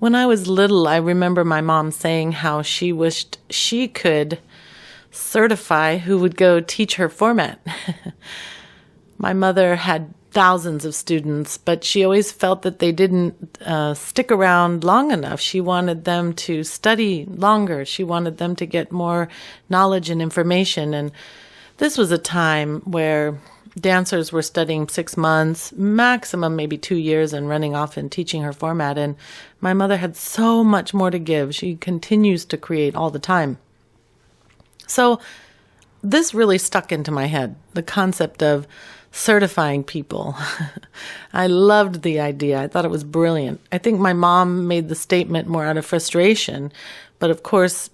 When I was little, I remember my mom saying how she wished she could certify who would go teach her format. My mother had thousands of students, but she always felt that they didn't stick around long enough. She wanted them to study longer. She wanted them to get more knowledge and information. And this was a time where dancers were studying 6 months, maximum maybe 2 years, and running off and teaching her format. And my mother had so much more to give. She continues to create all the time. So this really stuck into my head, the concept of certifying people. I loved the idea. I thought it was brilliant. I think my mom made the statement more out of frustration, but of course,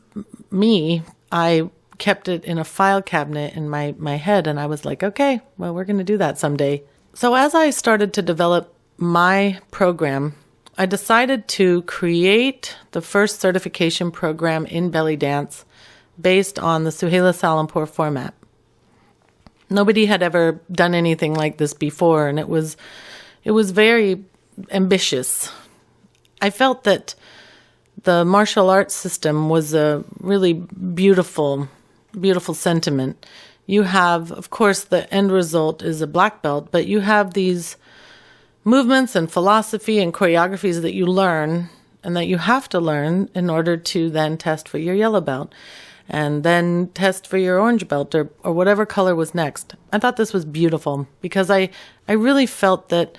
I kept it in a file cabinet in my head, and I was like, okay, well, we're going to do that someday. So as I started to develop my program, I decided to create the first certification program in Bellydance based on the Suhaila Salimpour format. Nobody had ever done anything like this before, and it was very ambitious. I felt that the martial arts system was a really beautiful sentiment. You have, of course, the end result is a black belt, but you have these movements and philosophy and choreographies that you learn and that you have to learn in order to then test for your yellow belt and then test for your orange belt or whatever color was next. I thought this was beautiful because I really felt that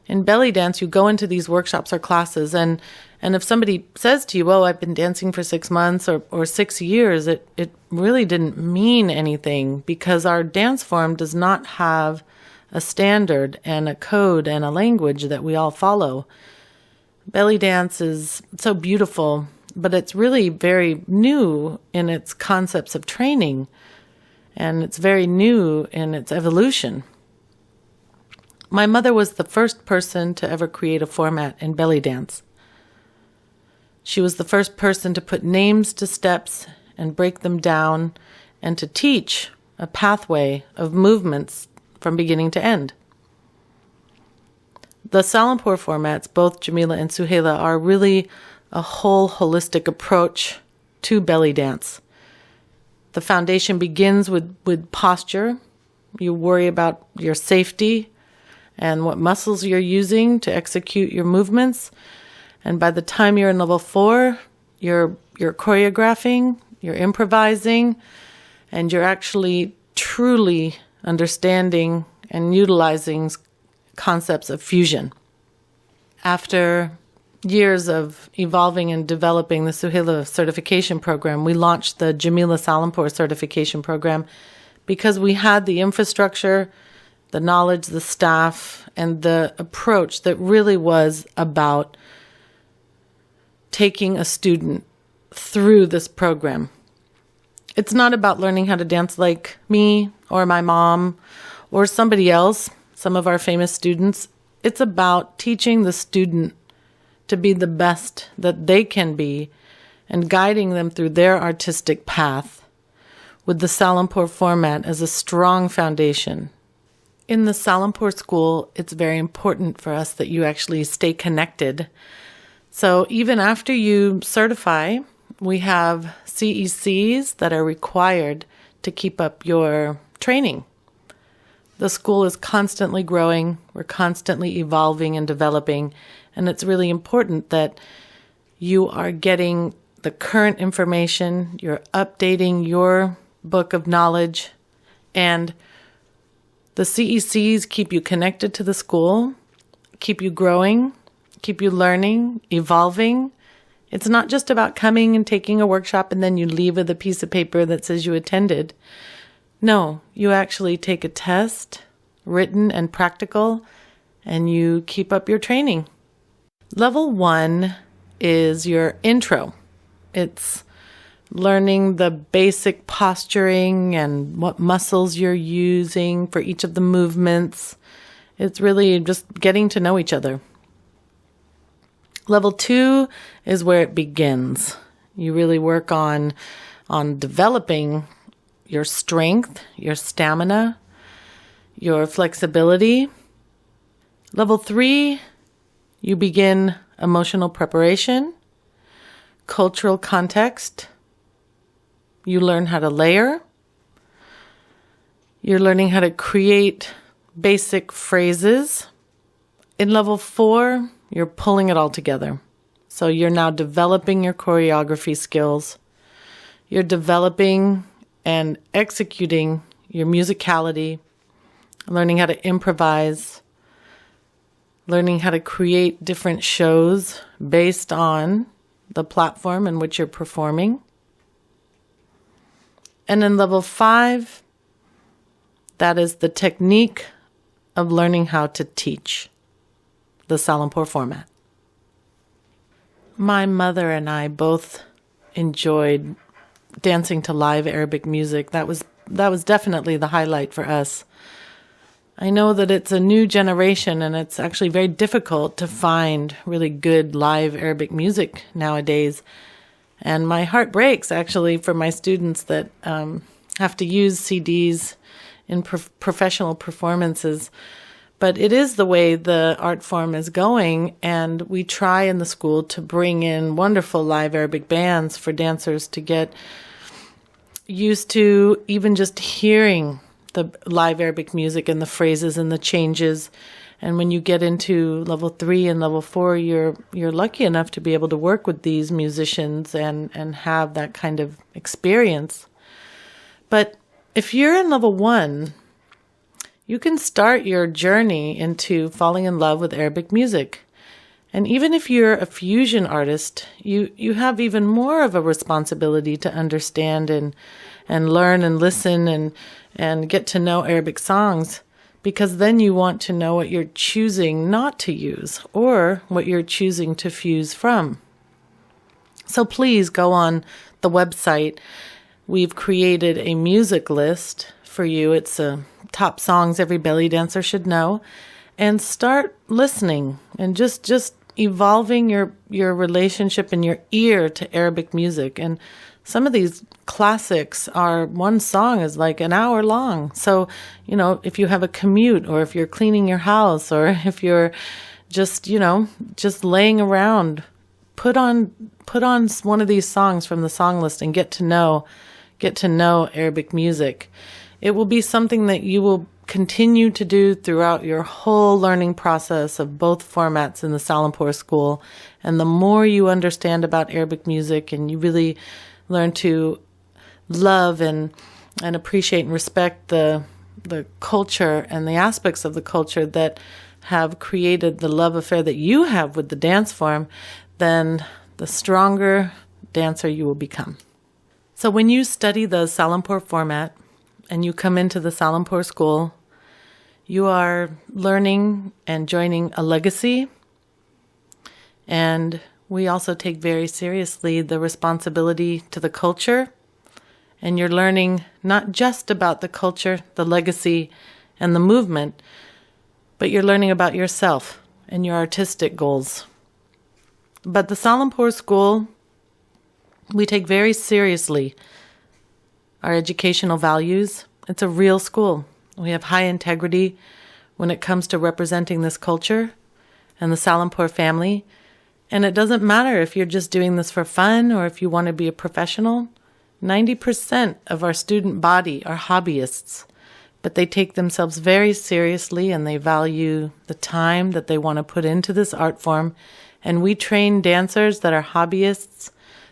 in Bellydance, you go into these workshops or classes, and if somebody says to you, oh, I've been dancing for 6 months or 6 years, it really didn't mean anything because our dance form does not have a standard and a code and a language that we all follow. Bellydance is so beautiful, but it's really very new in its concepts of training, and it's very new in its evolution. My mother was the first person to ever create a format in Bellydance. She was the first person to put names to steps and break them down and to teach a pathway of movements from beginning to end. The Salimpour formats, both Jamila and Suhaila, are really a whole holistic approach to Bellydance. The foundation begins with posture. You worry about your safety and what muscles you're using to execute your movements. And by the time you're in level 4, you're choreographing, you're improvising, and you're actually truly understanding and utilizing concepts of fusion. After years of evolving and developing the Suhaila certification program, we launched the Jamila Salimpour certification program because we had the infrastructure, the knowledge, the staff, and the approach that really was about taking a student through this program. It's not about learning how to dance like me or my mom or somebody else, some of our famous students. It's about teaching the student to be the best that they can be and guiding them through their artistic path with the Salimpour format as a strong foundation. In the Salimpour School, it's very important for us that you actually stay connected. So even after you certify, we have CECs that are required to keep up your training. The school is constantly growing, we're constantly evolving and developing, and it's really important that you are getting the current information, you're updating your book of knowledge, and the CECs keep you connected to the school, keep you growing, keep you learning, evolving. It's not just about coming and taking a workshop and then you leave with a piece of paper that says you attended. No, you actually take a test, written and practical, and you keep up your training. Level 1 is your intro. It's learning the basic posturing and what muscles you're using for each of the movements. It's really just getting to know each other. Level 2 is where it begins. You really work on developing your strength, your stamina, your flexibility. Level 3, you begin emotional preparation, cultural context. You learn how to layer. You're learning how to create basic phrases. In level 4, you're pulling it all together. So you're now developing your choreography skills. You're developing and executing your musicality, learning how to improvise, learning how to create different shows based on the platform in which you're performing. And in level 5, that is the technique of learning how to teach the Salimpour format. My mother and I both enjoyed dancing to live Arabic music. That was definitely the highlight for us. I know that it's a new generation and it's actually very difficult to find really good live Arabic music nowadays. And my heart breaks actually for my students that have to use CDs in professional performances. But it is the way the art form is going, and we try in the school to bring in wonderful live Arabic bands for dancers to get used to even just hearing the live Arabic music and the phrases and the changes. And when you get into level 3 and level 4, you're lucky enough to be able to work with these musicians and have that kind of experience. But if you're in level 1, you can start your journey into falling in love with Arabic music. And even if you're a fusion artist, you have even more of a responsibility to understand and learn and listen and get to know Arabic songs, because then you want to know what you're choosing not to use or what you're choosing to fuse from. So please go on the website. We've created a music list for you. It's top songs every belly dancer should know, and start listening and just evolving your relationship and your ear to Arabic music. And some of these classics are, one song is like an hour long. So, if you have a commute, or if you're cleaning your house, or if you're just laying around, put on one of these songs from the song list and get to know Arabic music. It will be something that you will continue to do throughout your whole learning process of both formats in the Salimpour School. And the more you understand about Arabic music and you really learn to love and appreciate and respect the culture and the aspects of the culture that have created the love affair that you have with the dance form, then the stronger dancer you will become. So when you study the Salimpour format, and you come into the Salimpour School, you are learning and joining a legacy. And we also take very seriously the responsibility to the culture. And you're learning not just about the culture, the legacy, and the movement, but you're learning about yourself and your artistic goals. But the Salimpour School, we take very seriously our educational values. It's a real school. We have high integrity when it comes to representing this culture and the Salimpour family. And it doesn't matter if you're just doing this for fun or if you want to be a professional. 90% of our student body are hobbyists, but they take themselves very seriously and they value the time that they want to put into this art form. And we train dancers that are hobbyists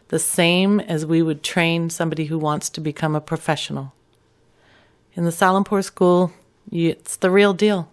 the same as we would train somebody who wants to become a professional. In the Salimpour School, it's the real deal.